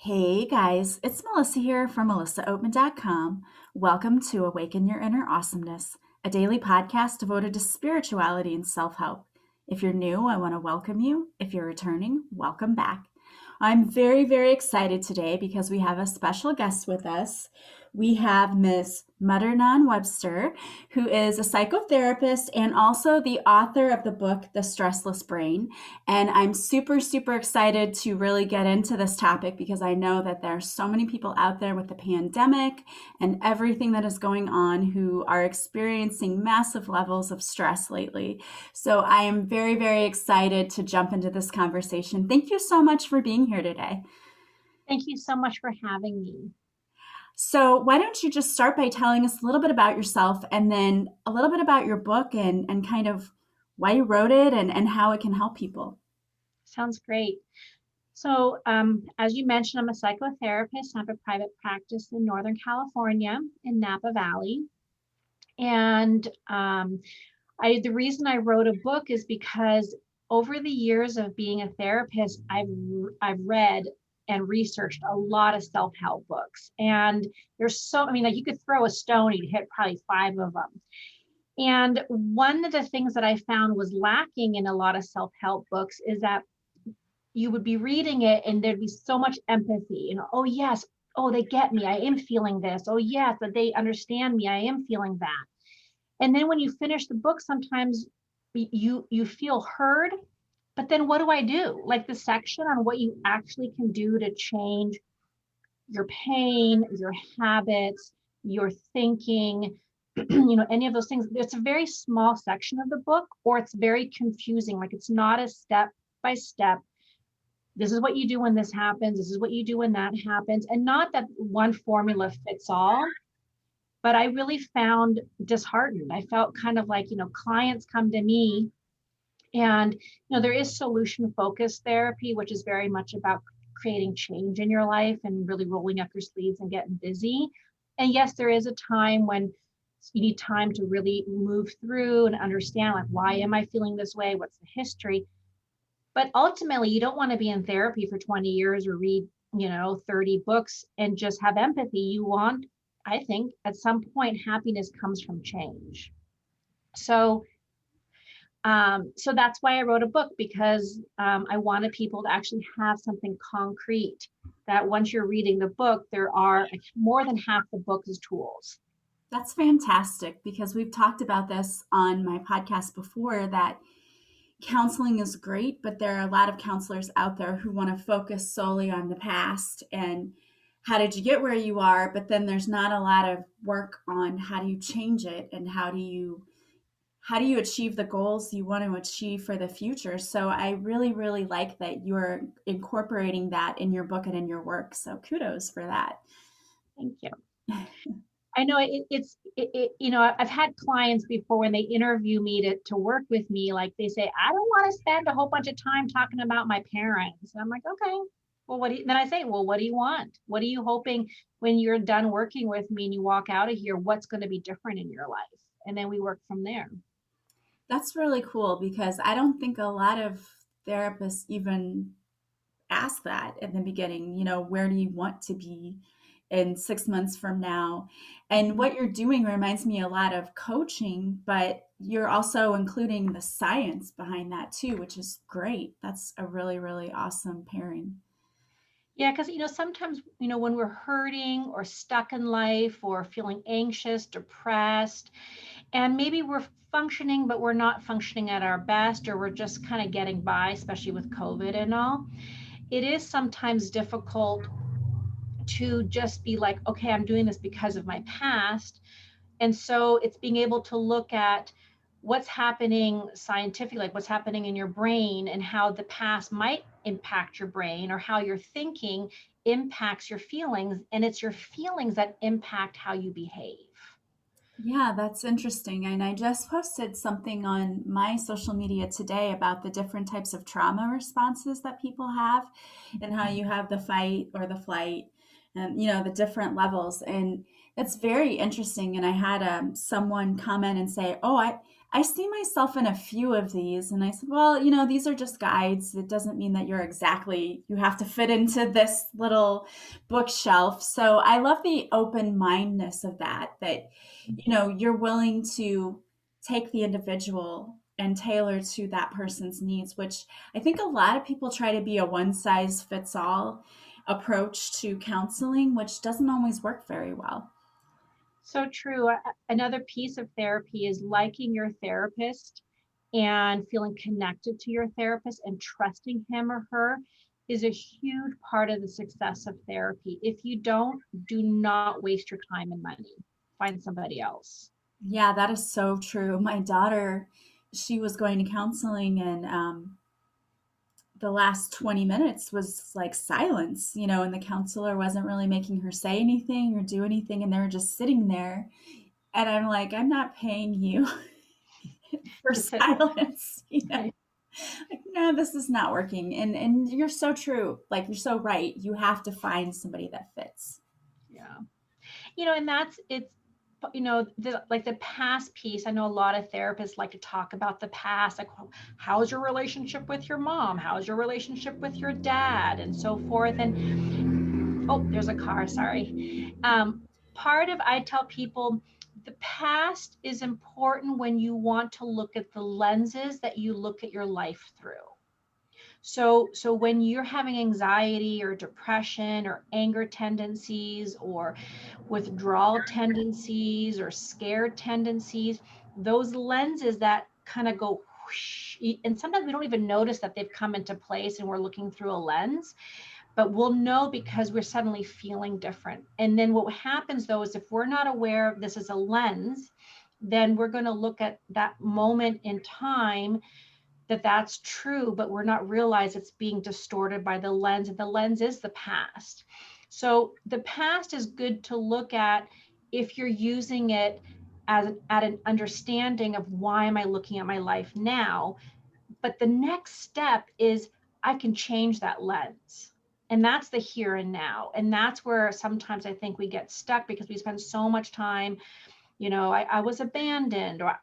Hey guys, it's Melissa here from melissaoatman.com. Welcome to Awaken Your Inner Awesomeness, a daily podcast devoted to spirituality and self help. If you're new, I want to welcome you. If you're returning, welcome back. I'm very excited today because we have a special guest with us. We have Miss Madhur-Nain Webster, who is a psychotherapist and also the author of the book, The Stressless Brain. And I'm super excited to really get into this topic because I know that there are so many people out there with the pandemic and everything that is going on who are experiencing massive levels of stress lately. So I am very excited to jump into this conversation. Thank you so much for being here today. Thank you so much for having me. So why don't you just start by telling us a little bit about yourself and then a little bit about your book and kind of why you wrote it and how it can help people. Sounds great. So, as you mentioned, I'm a psychotherapist. I have a private practice in Northern California in Napa Valley. And the reason I wrote a book is because over the years of being a therapist, I've read and researched a lot of self-help books. And like you could throw a stone, you'd hit probably 5 of them. And one of the things that I found was lacking in a lot of self-help books is that you would be reading it and there'd be so much empathy. Oh yes, oh, they get me. I am feeling this. Oh yes, that they understand me. I am feeling that. And then when you finish the book, sometimes you feel heard, but then what do I do? Like the section on what you actually can do to change your pain, your habits, your thinking, any of those things. It's a very small section of the book, or it's very confusing. Like it's not a step by step. This is what you do when this happens. This is what you do when that happens. And not that one formula fits all, but I really found disheartened. I felt kind of like, clients come to me and, there is solution focused therapy, which is very much about creating change in your life and really rolling up your sleeves and getting busy. And yes, there is a time when you need time to really move through and understand, like, why am I feeling this way? What's the history? But ultimately, you don't want to be in therapy for 20 years or read, 30 books and just have empathy. You want, I think, at some point, happiness comes from change. So that's why I wrote a book, because I wanted people to actually have something concrete that once you're reading the book, there are more than half the book is tools. That's fantastic because we've talked about this on my podcast before that counseling is great, but there are a lot of counselors out there who want to focus solely on the past and how did you get where you are, but then there's not a lot of work on how do you change it and how do you achieve the goals you want to achieve for the future. So I really like that you're incorporating that in your book and in your work. So kudos for that. Thank you. I know I've had clients before when they interview me to work with me, like they say, I don't want to spend a whole bunch of time talking about my parents. And I'm like, okay, well, then I say, well, what do you want? What are you hoping when you're done working with me and you walk out of here, what's going to be different in your life? And then we work from there. That's really cool because I don't think a lot of therapists even ask that in the beginning, where do you want to be in 6 months from now? And what you're doing reminds me a lot of coaching, but you're also including the science behind that too, which is great. That's a really awesome pairing. Yeah, because sometimes when we're hurting or stuck in life or feeling anxious, depressed, and maybe we're functioning, but we're not functioning at our best, or we're just kind of getting by, especially with COVID and all, it is sometimes difficult to just be like, okay, I'm doing this because of my past. And so it's being able to look at what's happening scientifically, like what's happening in your brain and how the past might impact your brain, or how your thinking impacts your feelings. And it's your feelings that impact how you behave. Yeah, that's interesting. And I just posted something on my social media today about the different types of trauma responses that people have and how you have the fight or the flight and, the different levels. And it's very interesting. And I had someone comment and say, oh, I see myself in a few of these. And I said, well, these are just guides. It doesn't mean that you have to fit into this little bookshelf. So I love the open mindedness of that, you're willing to take the individual and tailor to that person's needs, which I think a lot of people try to be a one size fits all approach to counseling, which doesn't always work very well. So true. Another piece of therapy is liking your therapist and feeling connected to your therapist and trusting him or her is a huge part of the success of therapy. If you don't, do not waste your time and money. Find somebody else. Yeah, that is so true. My daughter, she was going to counseling, and the last 20 minutes was like silence, and the counselor wasn't really making her say anything or do anything. And they were just sitting there. And I'm like, I'm not paying you for To sit. silence. Right. Like, no, this is not working. And you're so true. Like, you're so right. You have to find somebody that fits. Yeah. And that's it's like the past piece. I know a lot of therapists like to talk about the past, like how's your relationship with your mom, how's your relationship with your dad, and so forth. And oh, there's a car, sorry. Part of I tell people the past is important when you want to look at the lenses that you look at your life through. So when you're having anxiety or depression or anger tendencies or withdrawal tendencies or scared tendencies, those lenses that kind of go whoosh, and sometimes we don't even notice that they've come into place and we're looking through a lens, but we'll know because we're suddenly feeling different. And then what happens though is if we're not aware of this as a lens, then we're going to look at that moment in time that's true, but we're not realize it's being distorted by the lens, and the lens is the past. So the past is good to look at if you're using it as at an understanding of why am I looking at my life now. But the next step is I can change that lens. And that's the here and now. And that's where sometimes I think we get stuck because we spend so much time, I was abandoned, or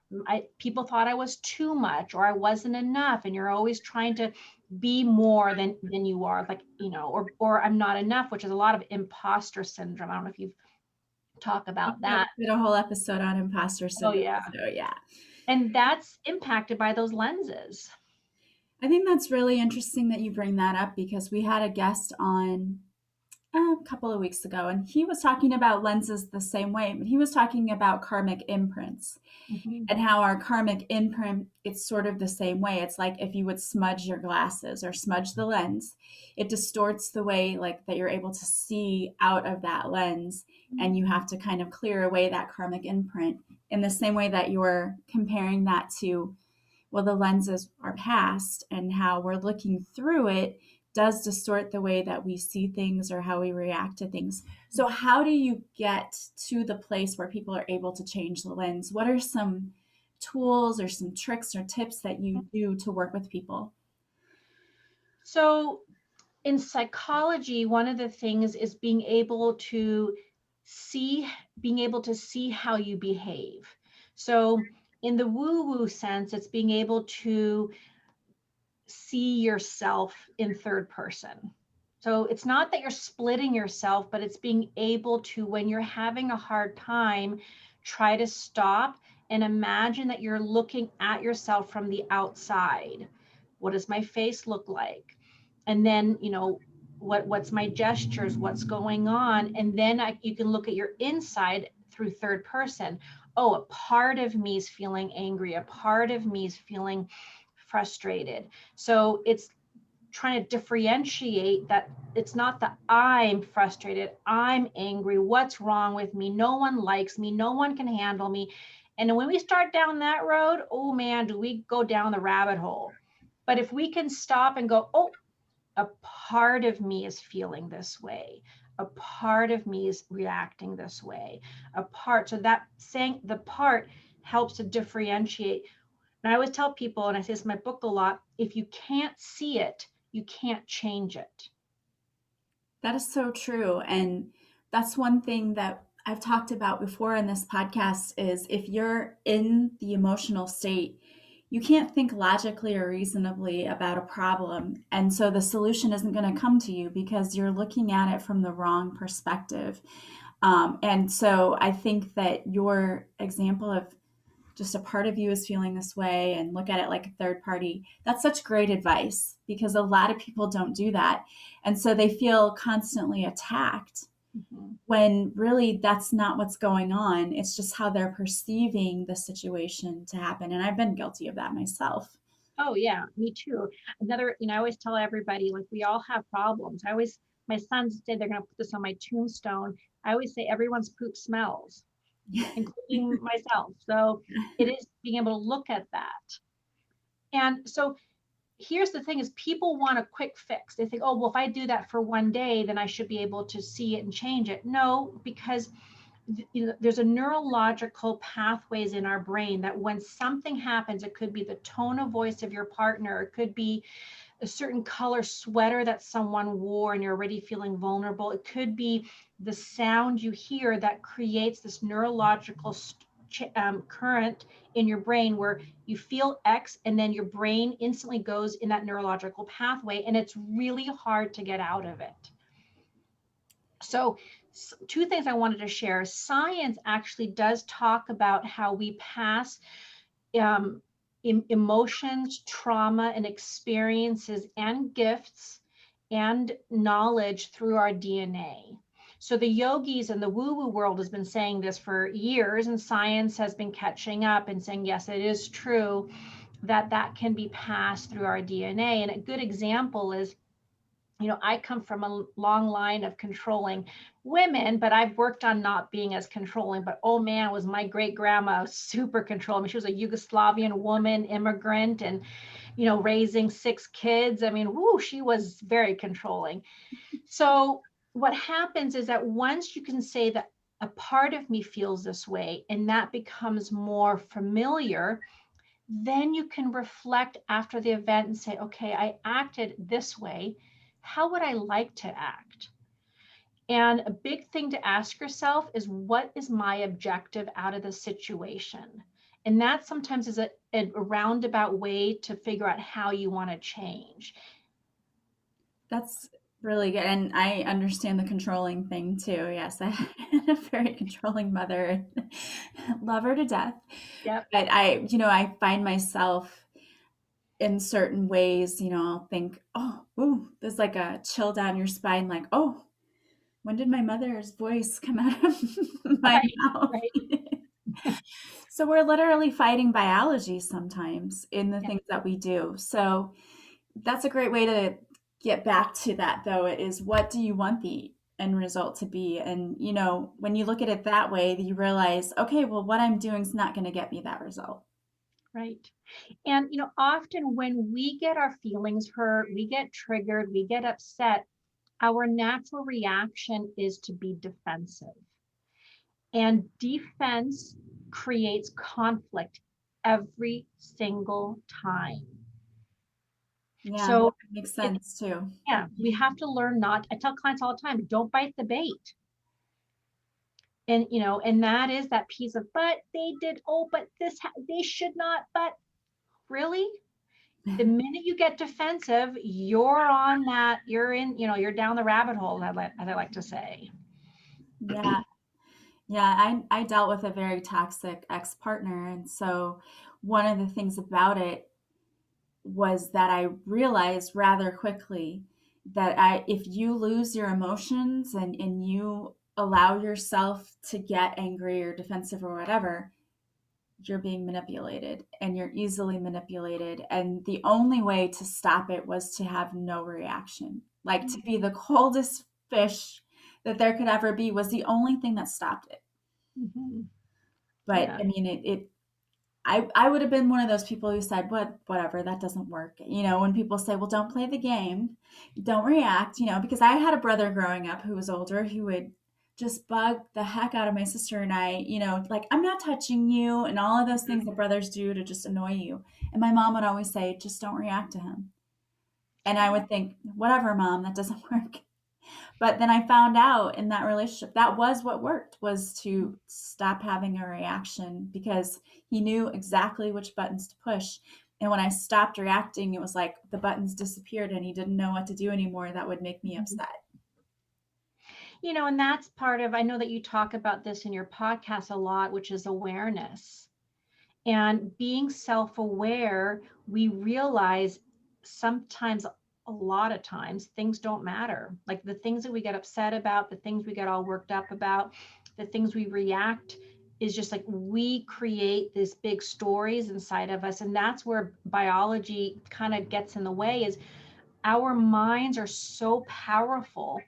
people thought I was too much, or I wasn't enough. And you're always trying to be more than you are, like, or I'm not enough, which is a lot of imposter syndrome. I don't know if you've talked about Yeah, that. we did a whole episode on imposter Oh, syndrome. yeah. So, yeah. And that's impacted by those lenses. I think that's really interesting that you bring that up because we had a guest on a couple of weeks ago, and he was talking about lenses the same way, but he was talking about karmic imprints Mm-hmm. and how our karmic imprint, it's sort of the same way. It's like if you would smudge your glasses or smudge the lens, it distorts the way like that you're able to see out of that lens, and you have to kind of clear away that karmic imprint in the same way that you're comparing that to, well, the lenses are past, and how we're looking through it does distort the way that we see things or how we react to things. So, how do you get to the place where people are able to change the lens? What are some tools or some tricks or tips that you do to work with people? So in psychology, one of the things is see, being able to see how you behave. So in the woo-woo sense, it's being able to see yourself in third person. So it's not that you're splitting yourself, but it's being able to, when you're having a hard time, try to stop and imagine that you're looking at yourself from the outside. What does my face look like? And then, what's my gestures? What's going on? And then you can look at your inside through third person. Oh, a part of me is feeling angry. A part of me is feeling frustrated. So it's trying to differentiate that it's not that I'm frustrated, I'm angry, what's wrong with me? No one likes me, no one can handle me. And when we start down that road, oh man, do we go down the rabbit hole. But if we can stop and go, oh, a part of me is feeling this way. A part of me is reacting this way. So that saying the part helps to differentiate. And I always tell people, and I say this in my book a lot, if you can't see it, you can't change it. That is so true. And that's one thing that I've talked about before in this podcast is if you're in the emotional state, you can't think logically or reasonably about a problem. And so the solution isn't going to come to you because you're looking at it from the wrong perspective. And so I think that your example of just a part of you is feeling this way and look at it like a third party, that's such great advice because a lot of people don't do that. And so they feel constantly attacked Mhm. when really that's not what's going on. It's just how they're perceiving the situation to happen. And I've been guilty of that myself. Oh yeah, me too. Another, I always tell everybody, like, we all have problems. My sons say they're going to put this on my tombstone. I always say everyone's poop smells, including myself. So it is being able to look at that. And so here's the thing is people want a quick fix. They think, oh, well, if I do that for one day, then I should be able to see it and change it. No, because there's a neurological pathways in our brain that when something happens, it could be the tone of voice of your partner, it could be a certain color sweater that someone wore and you're already feeling vulnerable. It could be the sound you hear that creates this neurological current in your brain where you feel X and then your brain instantly goes in that neurological pathway and it's really hard to get out of it. So two things I wanted to share. Science actually does talk about how we pass um, emotions, trauma, and experiences and gifts and knowledge through our DNA. So the yogis and the woo-woo world has been saying this for years, and science has been catching up and saying, yes, it is true that that can be passed through our DNA. And a good example is, I come from a long line of controlling women, but I've worked on not being as controlling. But oh man, was my great grandma super controlling. I mean, she was a Yugoslavian woman, immigrant, and raising 6 kids. I mean, whoo, she was very controlling. So what happens is that once you can say that a part of me feels this way, and that becomes more familiar, then you can reflect after the event and say, okay, I acted this way. How would I like to act? And a big thing to ask yourself is, what is my objective out of the situation? And that sometimes is a roundabout way to figure out how you want to change. That's really good. And I understand the controlling thing too. Yes, I had a very controlling mother. Love her to death. Yep. But I find myself in certain ways, I'll think, oh, ooh, there's like a chill down your spine, like, oh, when did my mother's voice come out of my Right. mouth? Right. So we're literally fighting biology sometimes in the Yeah. things that we do. So that's a great way to get back to that, though. It is, what do you want the end result to be? And, when you look at it that way, you realize, okay, well, what I'm doing is not going to get me that result. Right. And, often when we get our feelings hurt, we get triggered, we get upset, our natural reaction is to be defensive. And defense creates conflict every single time. Yeah, So that makes it, sense too. yeah, we have to learn not, I tell clients all the time, don't bite the bait. And, and that is that piece of, but they did, oh, but this, they should not, but really? The minute you get defensive, you're on that, you're in, you're down the rabbit hole, as I like to say. Yeah. Yeah, I dealt with a very toxic ex-partner, and so one of the things about it was that I realized rather quickly that if you lose your emotions and you allow yourself to get angry or defensive or whatever, you're being manipulated and you're easily manipulated. And the only way to stop it was to have no reaction. Like, to be the coldest fish that there could ever be was the only thing that stopped it. Mm-hmm. But Yeah. I mean, I would have been one of those people who said, whatever, that doesn't work. When people say, well, don't play the game, don't react, because I had a brother growing up who was older who would just bug the heck out of my sister and I, like, I'm not touching you, and all of those things that brothers do to just annoy you. And my mom would always say, just don't react to him. And I would think, whatever, mom, that doesn't work. But then I found out in that relationship that was what worked, was to stop having a reaction, because he knew exactly which buttons to push. And when I stopped reacting, it was like the buttons disappeared and he didn't know what to do anymore. That would make me Mhm. upset. And that's part of, I know that you talk about this in your podcast a lot, which is awareness. And being self-aware, we realize sometimes, a lot of times, things don't matter. Like the things that we get upset about, the things we get all worked up about, the things we react, is just like we create these big stories inside of us. And that's where biology kind of gets in the way, is our minds are so powerful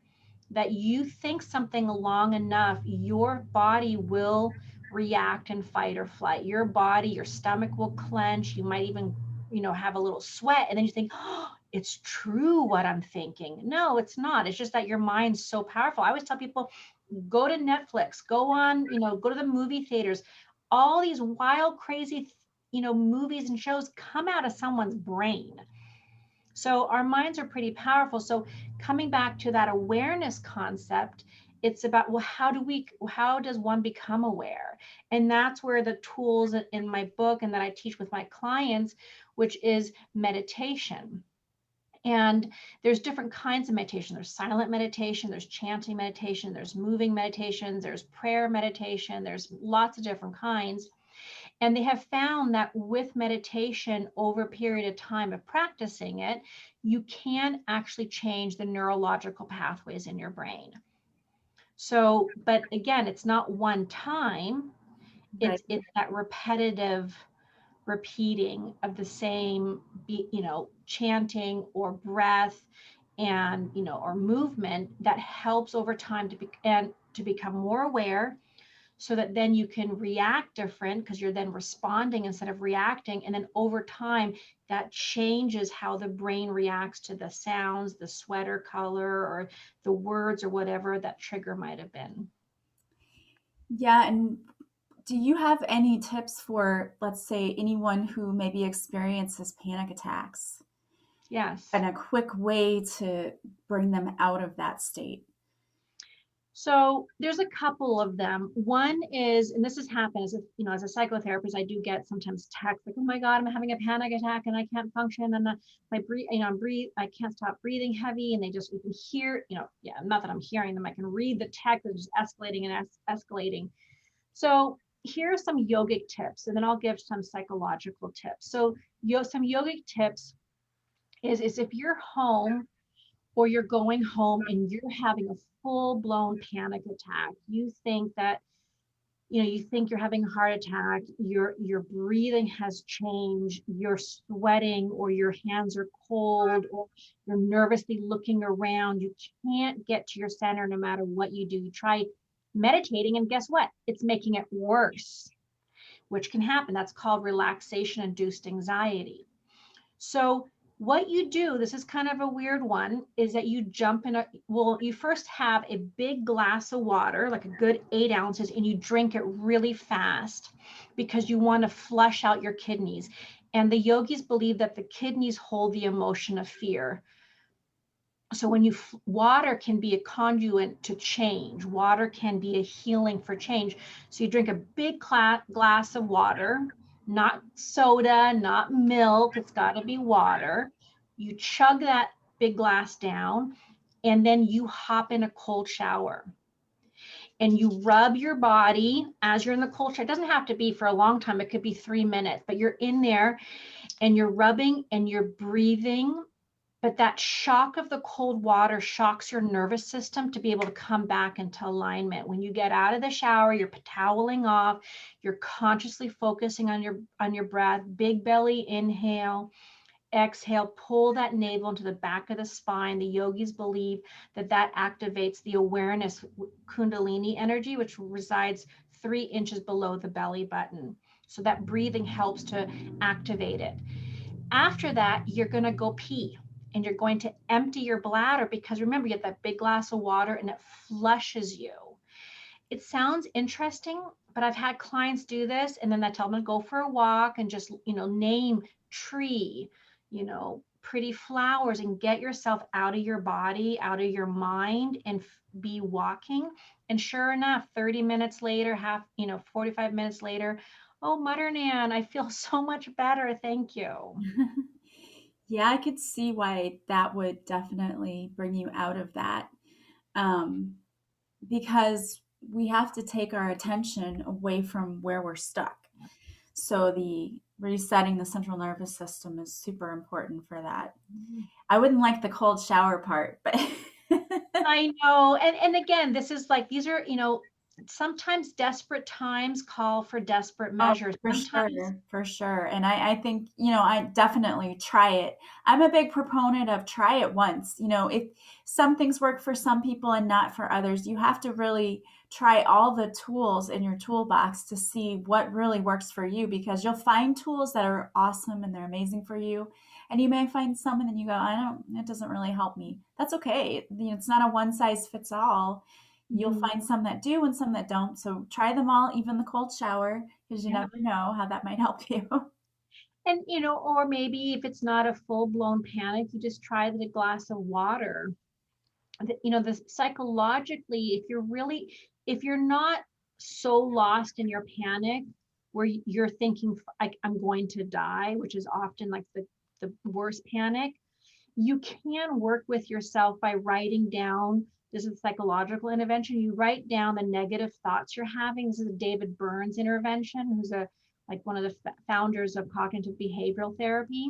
that you think something long enough, your body will react in fight or flight. Your body, your stomach will clench. You might even, have a little sweat. And then you think, oh, it's true what I'm thinking. No, it's not. It's just that your mind's so powerful. I always tell people, go to Netflix, go on, go to the movie theaters. All these wild, crazy, movies and shows come out of someone's brain. So our minds are pretty powerful. So coming back to that awareness concept, it's about, well, how does one become aware? And that's where the tools in my book and that I teach with my clients, which is meditation. And there's different kinds of meditation. There's silent meditation, there's chanting meditation, there's moving meditations, there's prayer meditation, there's lots of different kinds. And they have found that with meditation over a period of time of practicing it, you can actually change the neurological pathways in your brain. So, but again, it's not one time, Right. it's that repetitive repeating of the same, chanting or breath and, or movement that helps over time to become more aware, so that then you can react different because you're then responding instead of reacting. And then over time, that changes how the brain reacts to the sounds, the sweater color, or the words, or whatever that trigger might have been. Yeah. And do you have any tips for, let's say, anyone who maybe experiences panic attacks, Yes. and a quick way to bring them out of that state? So there's a couple of them. One is, and this has happened as a psychotherapist, I do get sometimes texts like, "Oh my God, I'm having a panic attack and I can't function, and I can't stop breathing heavy," and you can hear, yeah, not that I'm hearing them, I can read the text that's just escalating and escalating. So here are some yogic tips, and then I'll give some psychological tips. So some yogic tips is if you're home or you're going home and you're having a full blown panic attack, you think you're having a heart attack, your breathing has changed, you're sweating, or your hands are cold, or you're nervously looking around, you can't get to your center no matter what you do. You try meditating, and guess what? It's making it worse, which can happen. That's called relaxation induced anxiety. So what you do, this is kind of a weird one, is that you jump in you first have a big glass of water, like a good 8 ounces, and you drink it really fast because you want to flush out your kidneys. And the yogis believe that the kidneys hold the emotion of fear. So water can be a conduit to change. Water can be a healing for change. So you drink a big glass of water, not soda, not milk. It's got to be water. You chug that big glass down, and then you hop in a cold shower. And you rub your body as you're in the cold shower. It doesn't have to be for a long time. It could be 3 minutes, but you're in there and you're rubbing and you're breathing, but that shock of the cold water shocks your nervous system to be able to come back into alignment. When you get out of the shower, you're toweling off, you're consciously focusing on your breath, big belly inhale, exhale, pull that navel into the back of the spine. The yogis believe that activates the awareness kundalini energy, which resides 3 inches below the belly button. So that breathing helps to activate it. After that, you're going to go pee, and you're going to empty your bladder, because remember, you get that big glass of water and it flushes you. It sounds interesting, but I've had clients do this, and then I tell them to go for a walk and just, name tree, pretty flowers and get yourself out of your body, out of your mind, and be walking. And sure enough, 30 minutes later, 45 minutes later, oh, Madhur-Nain, I feel so much better. Thank you. Yeah, I could see why that would definitely bring you out of that. Um, because we have to take our attention away from where we're stuck. So the resetting the central nervous system is super important for that. I wouldn't like the cold shower part, but I know. And again, this is like, these are, sometimes desperate times call for desperate oh, measures. for Sometimes, sure, for sure. And I think, I definitely try it. I'm a big proponent of try it once. If some things work for some people and not for others, you have to really try all the tools in your toolbox to see what really works for you, because you'll find tools that are awesome and they're amazing for you. And you may find some and then you go, it doesn't really help me. That's okay. It's not a one size fits all. You'll mhm, find some that do and some that don't. So try them all, even the cold shower, because you yeah. never know how that might help you. And, or maybe if it's not a full blown panic, you just try the glass of water. This psychologically, if you're not so lost in your panic where you're thinking like I'm going to die, which is often like the worst panic, you can work with yourself by writing down. This is psychological intervention. You write down the negative thoughts you're having. This is a David Burns intervention, who's one of the founders of cognitive behavioral therapy.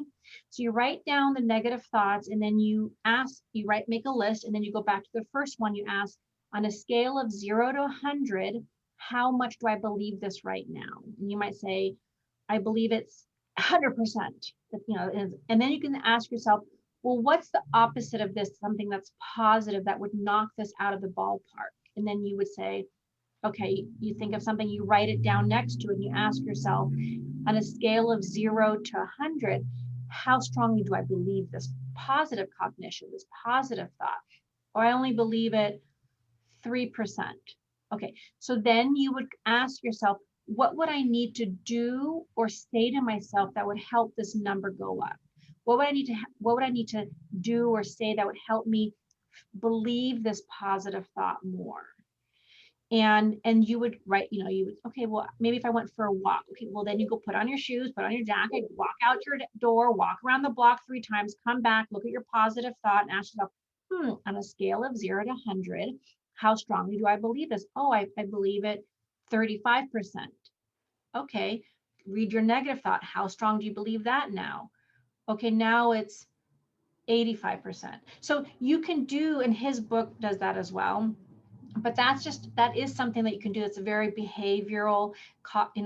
So you write down the negative thoughts, and then make a list, and then you go back to the first one. You ask, on a scale of 0 to 100, how much do I believe this right now? And you might say, I believe it's 100%. And then you can ask yourself, well, what's the opposite of this? Something that's positive that would knock this out of the ballpark. And then you would say, okay, you think of something, you write it down next to it, and you ask yourself, on a scale of 0 to 100, how strongly do I believe this positive cognition, this positive thought? Or I only believe it 3%. Okay, so then you would ask yourself, what would I need to do or say to myself that would help this number go up? What would I need to do or say that would help me believe this positive thought more? And you would write, you would, okay, well, maybe if I went for a walk, okay, well, then you go put on your shoes, put on your jacket, walk out your door, walk around the block 3 times, come back, look at your positive thought, and ask yourself, on a scale of 0 to 100, how strongly do I believe this? Oh, I believe it 35%. Okay, read your negative thought. How strong do you believe that now? Okay, now it's 85%. So you can do, and his book does that as well. But that is something that you can do. It's a very behavioral,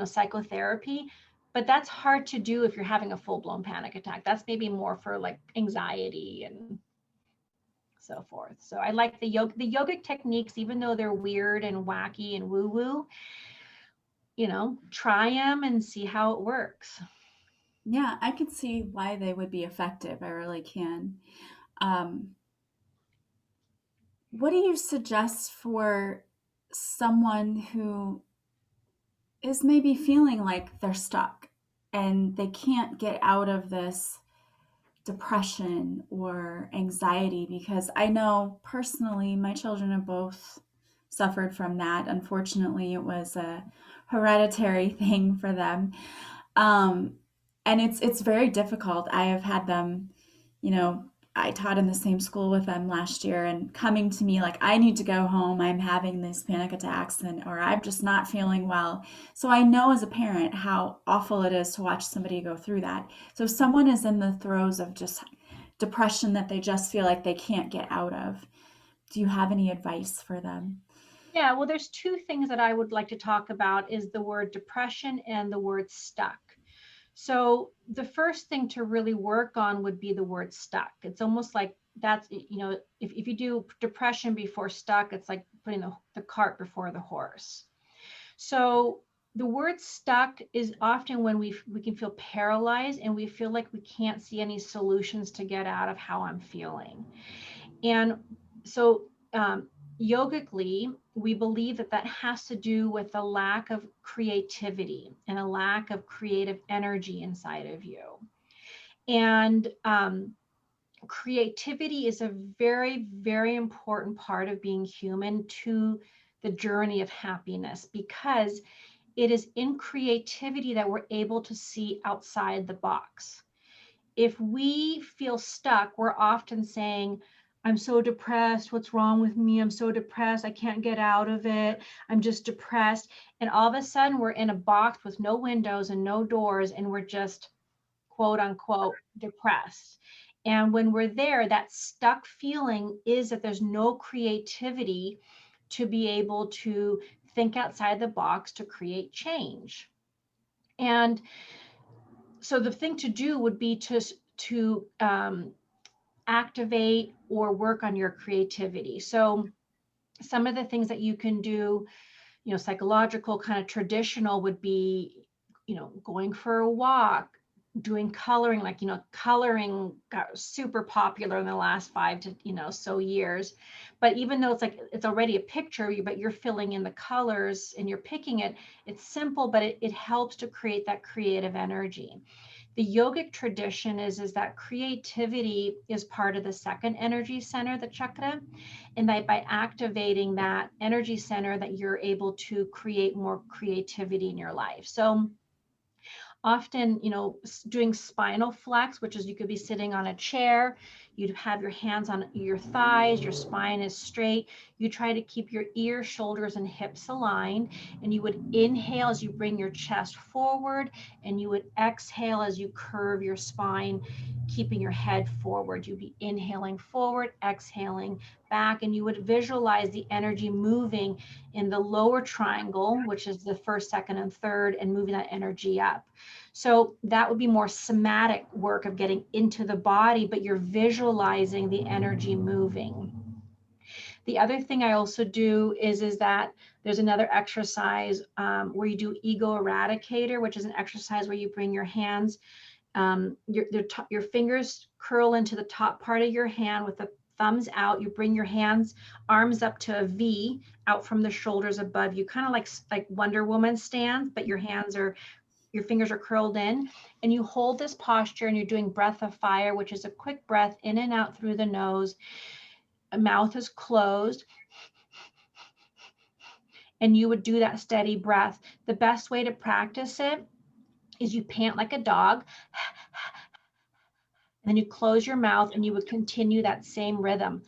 psychotherapy. But that's hard to do if you're having a full-blown panic attack. That's maybe more for like anxiety and so forth. So I like the yogic techniques, even though they're weird and wacky and woo-woo, try them and see how it works. Yeah, I can see why they would be effective. I really can. Um, what do you suggest for someone who is maybe feeling like they're stuck and they can't get out of this depression or anxiety? Because I know personally my children have both suffered from that. Unfortunately, it was a hereditary thing for them. Um, and it's very difficult. I have had them, you know, I taught in the same school with them last year and coming to me like I need to go home. I'm having these panic attacks and or I'm just not feeling well. So I know as a parent how awful it is to watch somebody go through that. So if someone is in the throes of just depression that they just feel like they can't get out of, do you have any advice for them? Yeah, well, there's two things that I would like to talk about is the word depression and the word stuck. So the first thing to really work on would be the word stuck. It's almost like that's, if you do depression before stuck, it's like putting the cart before the horse. So the word stuck is often when we can feel paralyzed and we feel like we can't see any solutions to get out of how I'm feeling. And so yogically, we believe that has to do with a lack of creativity and a lack of creative energy inside of you. And creativity is a very, very important part of being human to the journey of happiness, because it is in creativity that we're able to see outside the box. If we feel stuck, we're often saying, I'm so depressed. What's wrong with me? I'm so depressed. I can't get out of it. I'm just depressed. And all of a sudden, we're in a box with no windows and no doors, and we're just quote unquote depressed. And when we're there, that stuck feeling is that there's no creativity to be able to think outside the box to create change. And so the thing to do would be to activate or work on your creativity. So some of the things that you can do, psychological, kind of traditional, would be, going for a walk, doing coloring. Like, coloring got super popular in the last 5 to, so years. But even though it's like it's already a picture, but you're filling in the colors and you're picking it, it's simple, but it helps to create that creative energy. The yogic tradition is that creativity is part of the second energy center, the chakra, and that by activating that energy center, that you're able to create more creativity in your life. So often, doing spinal flex, which is you could be sitting on a chair, you'd have your hands on your thighs, your spine is straight. You try to keep your ears, shoulders, and hips aligned, and you would inhale as you bring your chest forward, and you would exhale as you curve your spine, keeping your head forward. You'd be inhaling forward, exhaling back, and you would visualize the energy moving in the lower triangle, which is the first, second, and third, and moving that energy up. So that would be more somatic work of getting into the body, but you're visualizing the energy moving. The other thing I also do is that there's another exercise where you do ego eradicator, which is an exercise where you bring your hands, your fingers curl into the top part of your hand with the thumbs out. You bring your arms up to a V out from the shoulders above you, kind of like Wonder Woman stance, but your fingers are curled in, and you hold this posture, and you're doing breath of fire, which is a quick breath in and out through the nose. Mouth is closed, and you would do that steady breath. The best way to practice it is you pant like a dog, and then you close your mouth, and you would continue that same rhythm.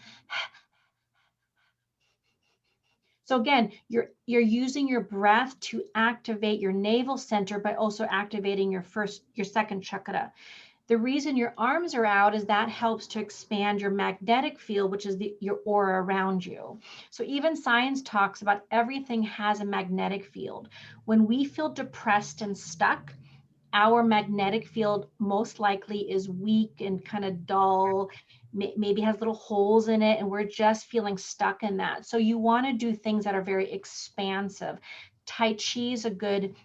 So again, you're using your breath to activate your navel center, but also activating your second chakra. The reason your arms are out is that helps to expand your magnetic field, which is your aura around you. So even science talks about everything has a magnetic field. When we feel depressed and stuck, our magnetic field most likely is weak and kind of dull, maybe has little holes in it, and we're just feeling stuck in that. So you want to do things that are very expansive. Tai Chi is a good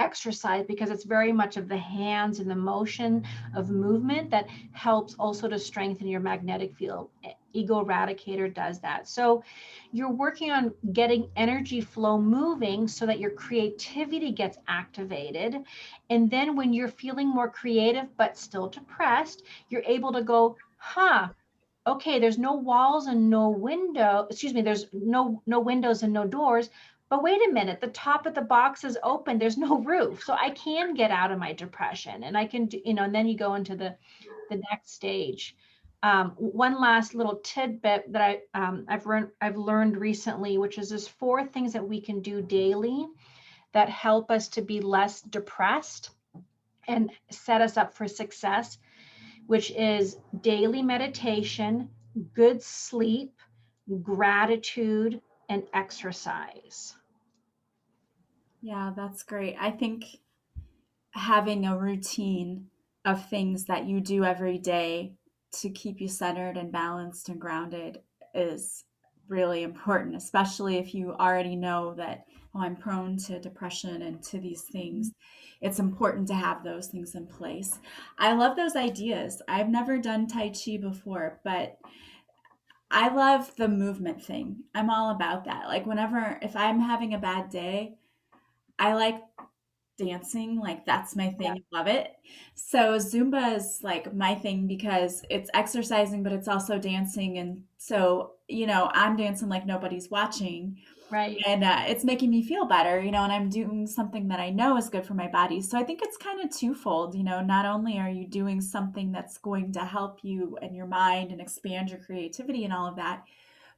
exercise because it's very much of the hands and the motion of movement that helps also to strengthen your magnetic field. Ego eradicator does that. So you're working on getting energy flow moving so that your creativity gets activated. And then when you're feeling more creative but still depressed, you're able to go, okay, there's no walls and no window, there's no windows and no doors. But wait a minute, the top of the box is open. There's no roof. So I can get out of my depression, and I can do, and then you go into the next stage. One last little tidbit that I've learned recently, which is there's 4 things that we can do daily that help us to be less depressed and set us up for success, which is daily meditation, good sleep, gratitude, and exercise. Yeah, that's great. I think having a routine of things that you do every day to keep you centered and balanced and grounded is really important, especially if you already know that, oh, I'm prone to depression and to these things. It's important to have those things in place. I love those ideas. I've never done Tai Chi before, but I love the movement thing. I'm all about that. Like, if I'm having a bad day, I like dancing. Like that's my Yeah, thing. I love it. So Zumba is like my thing because it's exercising, but it's also dancing. And so, I'm dancing like nobody's watching. right. And it's making me feel better, and I'm doing something that I know is good for my body. So I think it's kind of twofold, not only are you doing something that's going to help you and your mind and expand your creativity and all of that,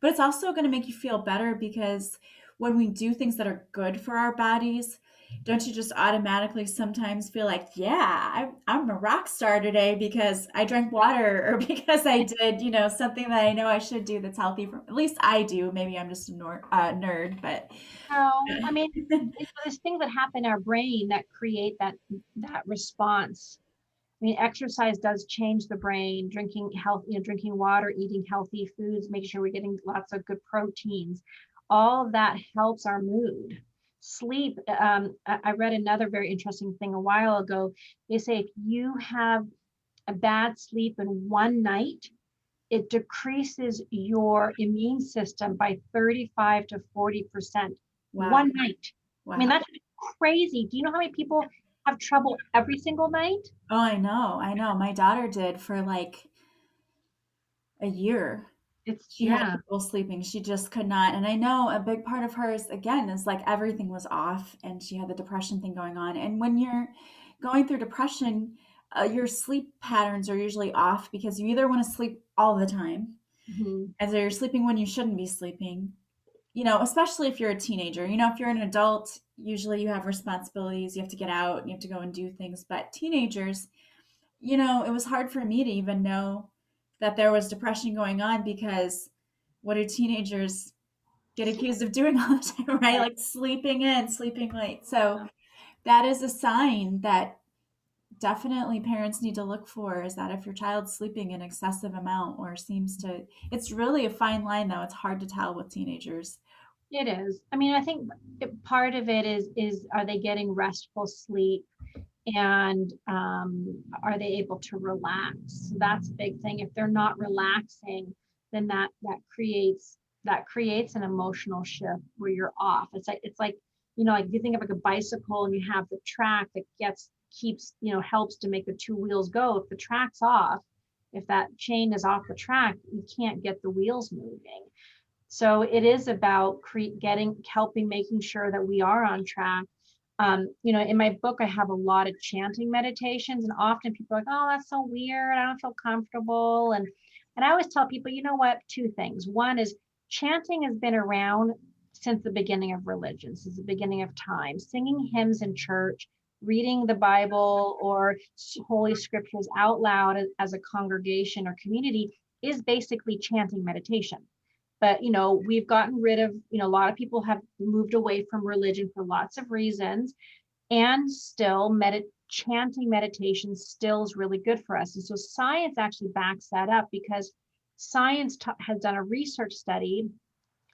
but it's also going to make you feel better because when we do things that are good for our bodies, don't you just automatically sometimes feel like, yeah, I'm a rock star today because I drank water or because I did, something that I know I should do that's healthy for, at least I do. Maybe I'm just a nerd, but No, I mean, there's things that happen in our brain that create that response. I mean, exercise does change the brain. Drinking health, drinking water, eating healthy foods, making sure we're getting lots of good proteins. All of that helps our mood. Sleep. I read another very interesting thing a while ago. They say if you have a bad sleep in one night, it decreases your immune system by 35 to 40%. wow, One night. I mean, wow. that's crazy. Do you know how many people have trouble every single night? Oh, I know, I know. My daughter did for like a year. It's, She had yeah. trouble sleeping. She just could not. And I know a big part of hers, again, is like everything was off and she had the depression thing going on. And when you're going through depression, your sleep patterns are usually off because you either want to sleep all the time, Mhm. as you're sleeping when you shouldn't be sleeping, especially if you're a teenager. If you're an adult, usually you have responsibilities, you have to get out, you have to go and do things. But teenagers, it was hard for me to even know that there was depression going on because what do teenagers get accused of doing all the time, right? Right. Like sleeping in, sleeping late. So Yeah. that is a sign that definitely parents need to look for, is that if your child's sleeping an excessive amount or seems to, it's really a fine line though. It's hard to tell with teenagers. It is. I mean, I think part of it is are they getting restful sleep and are they able to relax? So that's a big thing. If they're not relaxing, then that creates an emotional shift where you're off. It's like like if you think of like a bicycle and you have the track that keeps helps to make the two wheels go. If the track's off, if that chain is off the track, you can't get the wheels moving. So it is about helping, making sure that we are on track. In my book, I have a lot of chanting meditations, and often people are like, "Oh, that's so weird. I don't feel comfortable." And I always tell people, you know what? Two things. One is chanting has been around since the beginning of religion, since the beginning of time. Singing hymns in church, reading the Bible or holy scriptures out loud as a congregation or community is basically chanting meditation. But we've gotten rid of, a lot of people have moved away from religion for lots of reasons, and still chanting meditation still is really good for us. And so science actually backs that up, because science has done a research study.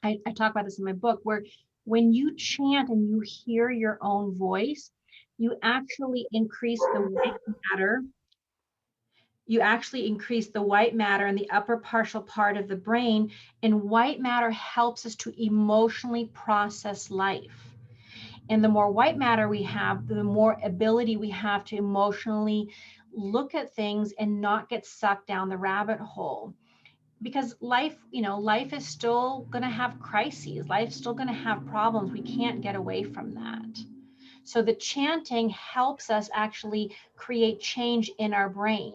I talk about this in my book, where when you chant and you hear your own voice, you actually increase the white matter you actually increase the white matter in the upper partial part of the brain. And white matter helps us to emotionally process life. And the more white matter we have, the more ability we have to emotionally look at things and not get sucked down the rabbit hole. Because life is still going to have crises. Life's still going to have problems. We can't get away from that. So the chanting helps us actually create change in our brain.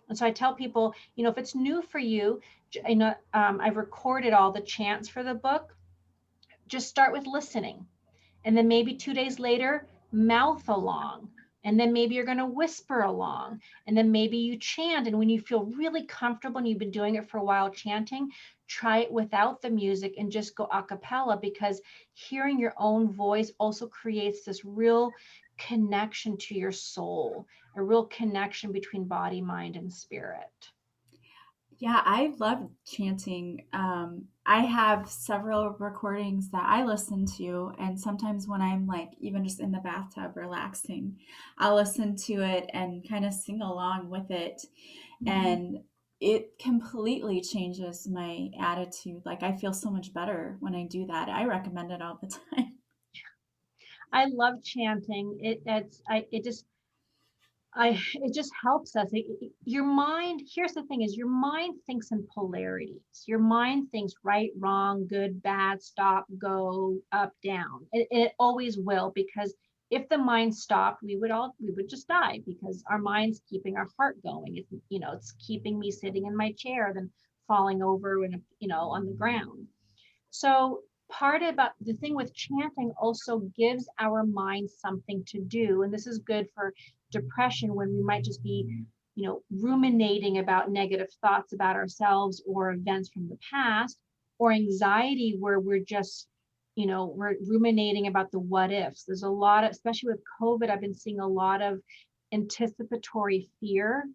And so I tell people, if it's new for you, I've recorded all the chants for the book. Just start with listening. And then maybe 2 days later, mouth along. And then maybe you're going to whisper along. And then maybe you chant. And when you feel really comfortable and you've been doing it for a while chanting, try it without the music and just go a cappella, because hearing your own voice also creates this real connection to your soul, a real connection between body, mind, and spirit. Yeah, I love chanting. I have several recordings that I listen to, and sometimes when I'm like even just in the bathtub relaxing, I'll listen to it and kind of sing along with it. Mhm. And it completely changes my attitude. Like I feel so much better when I do that. I recommend it all the time. I love chanting. It just helps us. Your mind, here's the thing is your mind thinks in polarities. Your mind thinks right, wrong, good, bad, stop, go, up, down. It always will, because if the mind stopped, we would just die, because our mind's keeping our heart going. It's keeping me sitting in my chair than falling over and, on the ground. So part about the thing with chanting also gives our mind something to do. And this is good for depression, when we might just be, ruminating about negative thoughts about ourselves or events from the past, or anxiety where we're just, we're ruminating about the what ifs. There's a lot of, especially with COVID, I've been seeing a lot of anticipatory fear,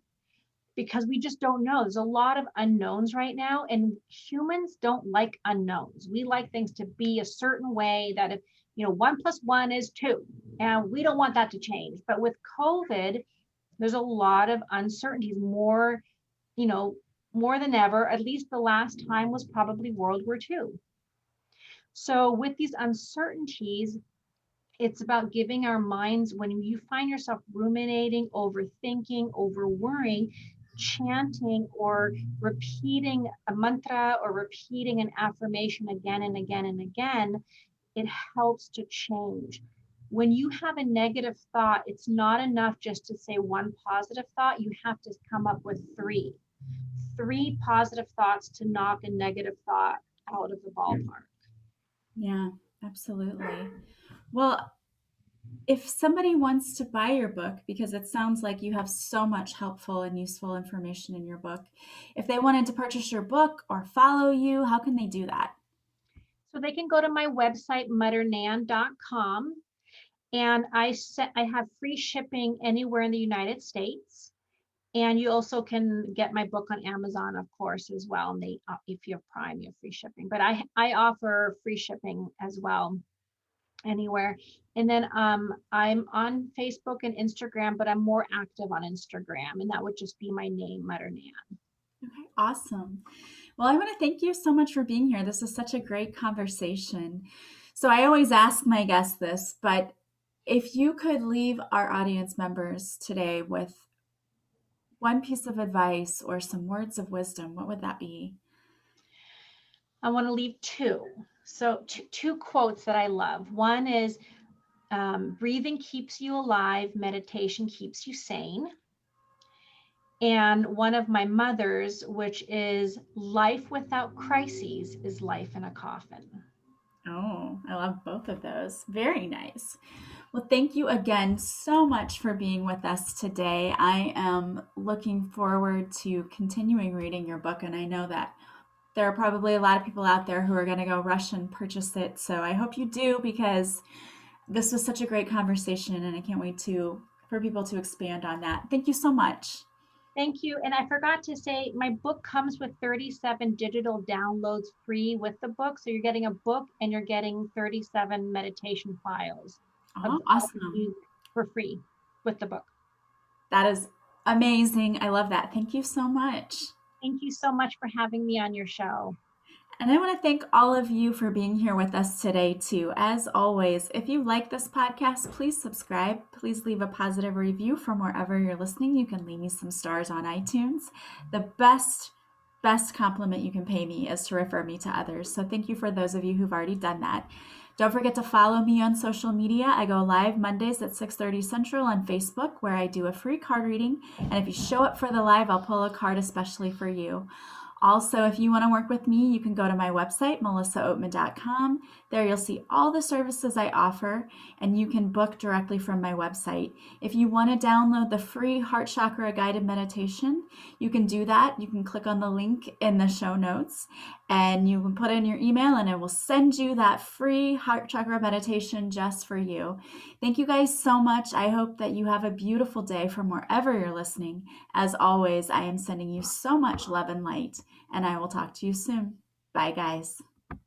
because we just don't know. There's a lot of unknowns right now, and humans don't like unknowns. We like things to be a certain way, that if, 1 + 1 is 2, and we don't want that to change. But with COVID, there's a lot of uncertainties, more, more than ever. At least the last time was probably World War II. So with these uncertainties, it's about giving our minds, when you find yourself ruminating, overthinking, over worrying, chanting or repeating a mantra or repeating an affirmation again and again and again, it helps to change. When you have a negative thought, it's not enough just to say one positive thought. You have to come up with three positive thoughts to knock a negative thought out of the ballpark. Yeah, absolutely. Well, if somebody wants to buy your book, because it sounds like you have so much helpful and useful information in your book, if they wanted to purchase your book or follow you, how can they do that? So they can go to my website, Madhur-Nain.com, and I have free shipping anywhere in the United States. And you also can get my book on Amazon, of course, as well. And if you have Prime, you have free shipping. But I offer free shipping as well, anywhere. And then I'm on Facebook and Instagram, but I'm more active on Instagram, and that would just be my name, Madhur-Nain. Okay, awesome. Well, I want to thank you so much for being here. This is such a great conversation. So I always ask my guests this, but if you could leave our audience members today with one piece of advice or some words of wisdom, what would that be? I want to leave two. So two quotes that I love. One is, breathing keeps you alive, meditation keeps you sane. And one of my mother's, which is, life without crises is life in a coffin. Oh, I love both of those. Very nice. Well, thank you again so much for being with us today. I am looking forward to continuing reading your book, and I know that there are probably a lot of people out there who are going to go rush and purchase it. So I hope you do, because this was such a great conversation, and I can't wait for people to expand on that. Thank you so much. Thank you. And I forgot to say, my book comes with 37 digital downloads free with the book. So you're getting a book and you're getting 37 meditation files Oh, awesome. for free with the book. That is amazing. I love that. Thank you so much. Thank you so much for having me on your show. And I want to thank all of you for being here with us today, too. As always, if you like this podcast, please subscribe. Please leave a positive review from wherever you're listening. You can leave me some stars on iTunes. The best compliment you can pay me is to refer me to others. So thank you for those of you who've already done that. Don't forget to follow me on social media. I go live Mondays at 6:30 Central on Facebook, where I do a free card reading. And if you show up for the live, I'll pull a card especially for you. Also, if you want to work with me, you can go to my website, melissaoatman.com. There you'll see all the services I offer, and you can book directly from my website. If you want to download the free Heart Chakra guided meditation, you can do that. You can click on the link in the show notes, and you can put in your email, and it will send you that free Heart Chakra meditation just for you. Thank you guys so much. I hope that you have a beautiful day from wherever you're listening. As always, I am sending you so much love and light, and I will talk to you soon. Bye, guys.